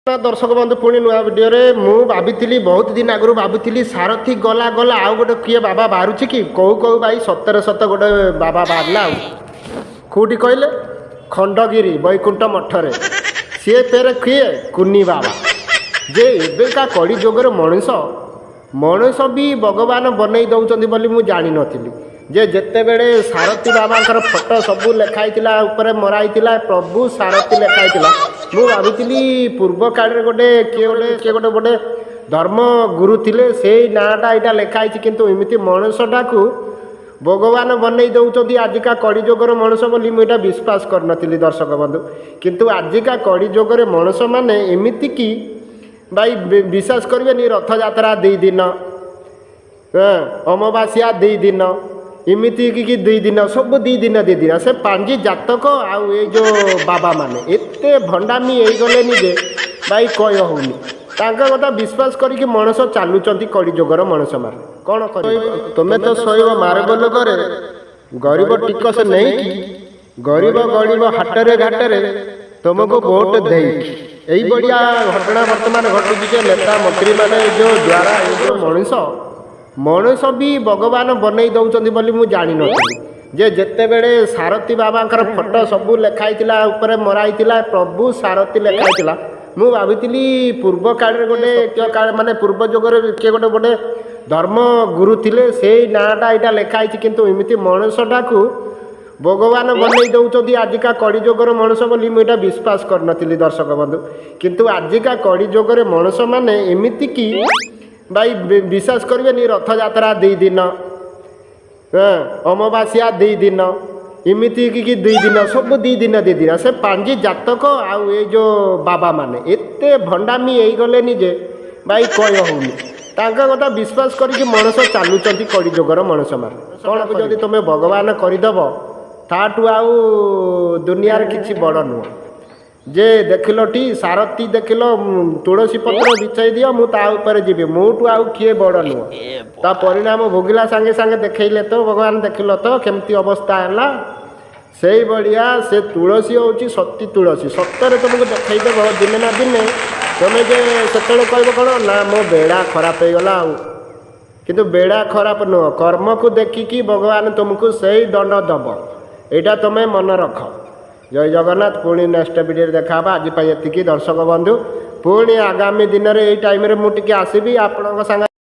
दर्शक बंधु पुणी नुआ भिडियो मु भाभी बहुत दिन आगु भावी सारथी गला गला आउ गोटे किए बाबा बाहर कि कौ कौ भाई सतरे सत गोटे बाबा बाहरला कौटी कहले खंडगिरी बैकुंठ मठरे सी फेर किए कुनी बाबा जे एबेका कड़ी जुगर मनीष मनीष भी भगवान बनई दौरान बोली मुझे जानी नी जे जिते बड़े सारथी बाबा फोटो सबू लिखाई ऊपर मराई प्रभु सारथी लिखाई मु भावी पूर्व काल गोटे किए गोटे गोटे धर्म गुरु थे से नाटा यहाँ लिखाई किंतु एमती मनुष्यटा को भगवान बनई दौरान आजिका कड़ी जुगर मनुष्य बोली मुझे विश्वास करनी दर्शक बंधु किंतु आजिका कड़ी जुगर मनुष्य मैंने एमती कि भाई विश्वास करें रथ यात्रा 2 दिन अमावास्या 2 दिन इमिति कि 2 दिन सब 2 दिन से पांजी जातक आउ ये जो बाबा माने एते भंडामी हो गले जे भाई कह होनी कथा विश्वास करके मनुष्य चलुंट कड़ी जुगर मनुष्य मार कौन कर तुम्हें तो शोब मार्बल करे गरीब टिकस नहीं कि गरीब गरीब हाटरे घाटरे तुमको वोट दे यही बढ़िया घटना वर्तमान घटुची नेता मंत्री माने जो द्वारा जो मनुष्य भी भगवान बनई दौरान बोली मुझे जानी नी जे जिते बड़े सारथी बाबा फोटो सबू लिखाई ऊपर मराई प्रभु सारथी लिखाई मु भावी पूर्व काल गोटे माने पूर्व जुगर किए गोटे गोटे धर्म गुरु थे से नाटा यहाँ लिखाई किंतु एमती मनुष्यटा को भगवान बनई दौरान आजिका कड़ी जुगर मनुष्य बोली मुझे विश्वास करनी दर्शक बंधु किंतु आजिका कड़ी जुगर मनुष्य मैंने एमती कि भाई विश्वास करें रथ यात्रा 2 दिन अमावास्या 2 दिन इमिति कि 2 दिन सब 2 दिन से पांजी जातक आउ ये जो बाबा माने एते भंडामी हो गले जे भाई कह होनी कथा विश्वास करके मनुष्य चलुंट कड़ी जुगर मनुष्य मार कौन जदि तुम्हें भगवान करदेव ताठू आउ दुनिया किसी बड़ नुह जे देखल टी सारथी देखल तुलसी पत्र बिछाई दियो मुझे जीवी मुठू आउ किए बड़ नुह ता परिणाम भोगिला सांगे सांगे देखले तो भगवान देखल तो केमती अवस्था है से बढ़िया से तुलसी हूँ सती तुलसी सत्तर तुमको देखईदेव दिने ना दिने तुम्हें जे से कह कौन ना मो बेड़ा खराब हो गला किंतु बेड़ा खराब नुह कर्म को देखिकी भगवान तुमको सही दंड दब यहाँ तुम्हें मन रख जय जगन्नाथ पुणी नेक्स्ट वीडियो देखा आज ये दर्शक बंधु पुणी आगामी दिन में यही टाइम मुझे आसबि आपण